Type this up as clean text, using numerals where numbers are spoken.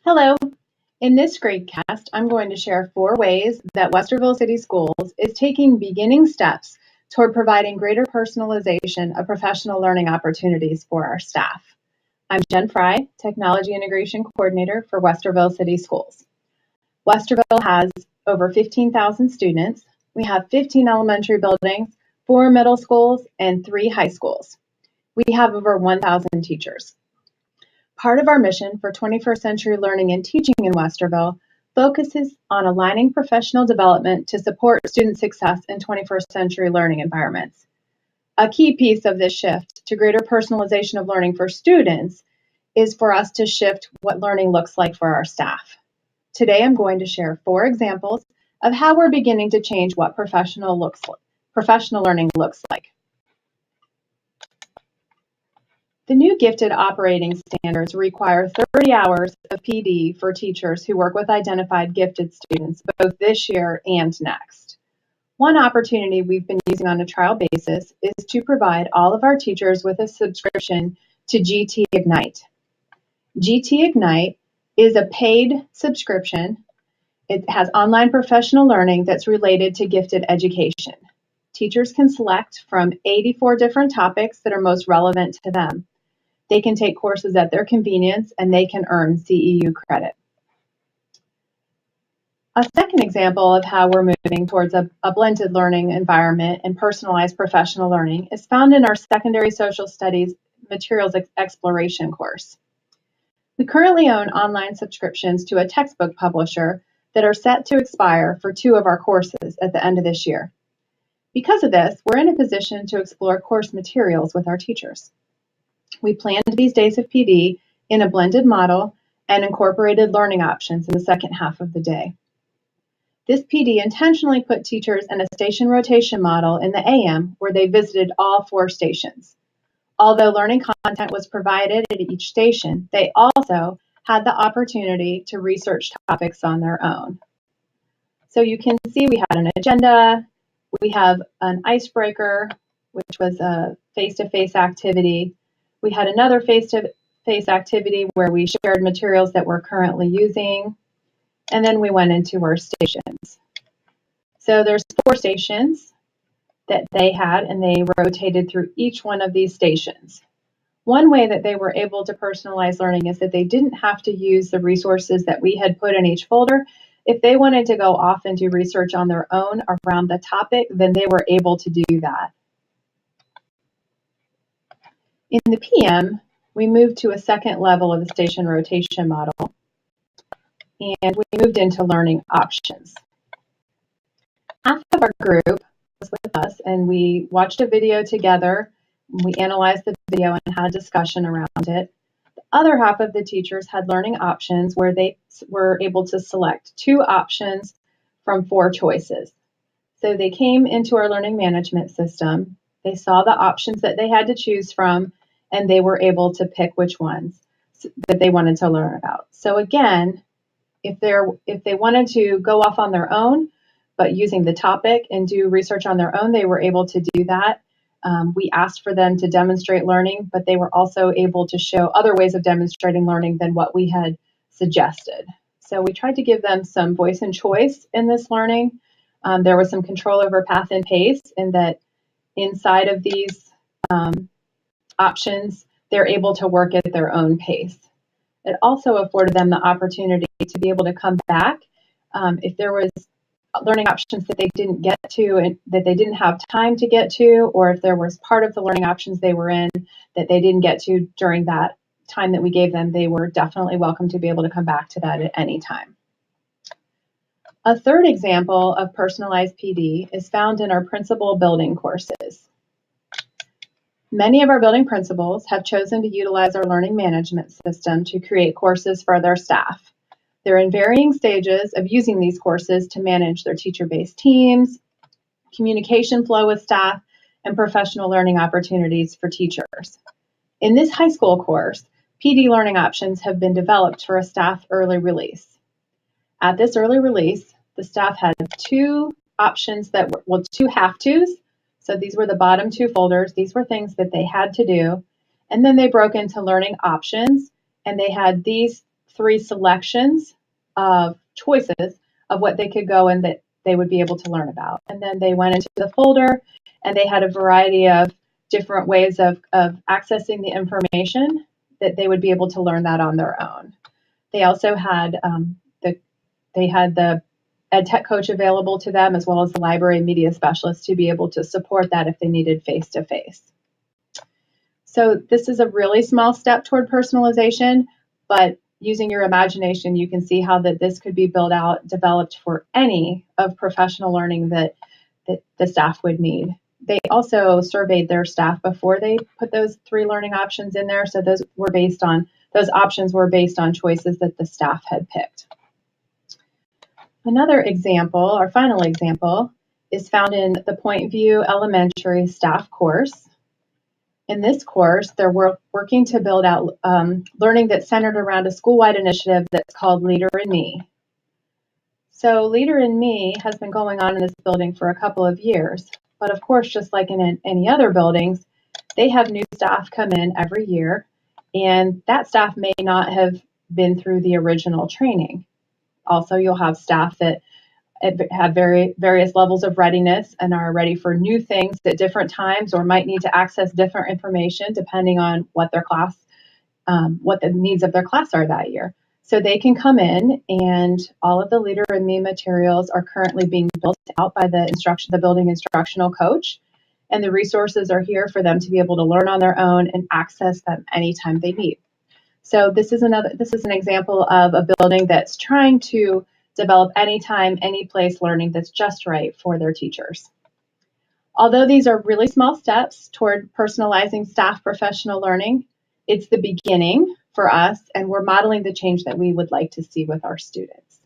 Hello. In this screencast, I'm going to share 4 ways that Westerville City Schools is taking beginning steps toward providing greater personalization of professional learning opportunities for our staff. I'm Jen Fry, Technology Integration Coordinator for Westerville City Schools. Westerville has over 15,000 students. We have 15 elementary buildings, 4 middle schools, and 3 high schools. We have over 1,000 teachers. Part of our mission for 21st century learning and teaching in Westerville focuses on aligning professional development to support student success in 21st century learning environments. A key piece of this shift to greater personalization of learning for students is for us to shift what learning looks like for our staff. Today, I'm going to share 4 examples of how we're beginning to change what professional learning looks like. The new gifted operating standards require 30 hours of PD for teachers who work with identified gifted students both this year and next. One opportunity we've been using on a trial basis is to provide all of our teachers with a subscription to GT Ignite. GT Ignite is a paid subscription. It has online professional learning that's related to gifted education. Teachers can select from 84 different topics that are most relevant to them. They can take courses at their convenience, and they can earn CEU credit. A second example of how we're moving towards a blended learning environment and personalized professional learning is found in our Secondary Social Studies Materials Exploration course. We currently own online subscriptions to a textbook publisher that are set to expire for 2 of our courses at the end of this year. Because of this, we're in a position to explore course materials with our teachers. We planned these days of PD in a blended model and incorporated learning options in the second half of the day. This PD intentionally put teachers in a station rotation model in the AM where they visited all 4 stations. Although learning content was provided at each station, they also had the opportunity to research topics on their own. So you can see we had an agenda, we have an icebreaker, which was a face-to-face activity. We had another face-to-face activity where we shared materials that we're currently using, and then we went into our stations. So there's 4 stations that they had, and they rotated through each one of these stations. One way that they were able to personalize learning is that they didn't have to use the resources that we had put in each folder. If they wanted to go off and do research on their own around the topic, then they were able to do that. In the PM, we moved to a second level of the station rotation model, and we moved into learning options. Half of our group was with us, and we watched a video together. We analyzed the video and had a discussion around it. The other half of the teachers had learning options where they were able to select 2 options from 4 choices. So they came into our learning management system. They saw the options that they had to choose from, and they were able to pick which ones that they wanted to learn about. So again, if they wanted to go off on their own, but using the topic and do research on their own, they were able to do that. We asked for them to demonstrate learning, but they were also able to show other ways of demonstrating learning than what we had suggested. So we tried to give them some voice and choice in this learning. There was some control over path and pace, in that inside of these options, they're able to work at their own pace. It also afforded them the opportunity to be able to come back if there was learning options that they didn't get to and that they didn't have time to get to, or if there was part of the learning options they were in that they didn't get to during that time that we gave them, they were definitely welcome to be able to come back to that at any time. A third example of personalized PD is found in our principal building courses. Many of our building principals have chosen to utilize our learning management system to create courses for their staff. They're in varying stages of using these courses to manage their teacher-based teams, communication flow with staff, and professional learning opportunities for teachers. In this high school course, PD learning options have been developed for a staff early release. At this early release, the staff had 2 options that were, 2 have-tos. So these were the bottom 2 folders. These were things that they had to do. And then they broke into learning options, and they had these 3 selections of choices of what they could go and that they would be able to learn about. And then they went into the folder and they had a variety of different ways of accessing the information that they would be able to learn that on their own. They also had the ed tech coach available to them, as well as the library media specialist to be able to support that if they needed face-to-face. So this is a really small step toward personalization, but using your imagination, you can see how that this could be built out, developed for any of professional learning that the staff would need. They also surveyed their staff before they put those 3 learning options in there, so those options were based on choices that the staff had picked. Another example, our final example, is found in the Point View Elementary staff course. In this course, they're working to build out learning that's centered around a school-wide initiative that's called Leader in Me. So Leader in Me has been going on in this building for a couple of years, but of course, just like in any other buildings, they have new staff come in every year, and that staff may not have been through the original training. Also, you'll have staff that have various levels of readiness and are ready for new things at different times, or might need to access different information depending on what their class, what the needs of their class are that year. So they can come in, and all of the Leader in Me materials are currently being built out by the building instructional coach, and the resources are here for them to be able to learn on their own and access them anytime they need. So this is an example of a building that's trying to develop anytime, any place learning that's just right for their teachers. Although these are really small steps toward personalizing staff professional learning, it's the beginning for us, and we're modeling the change that we would like to see with our students.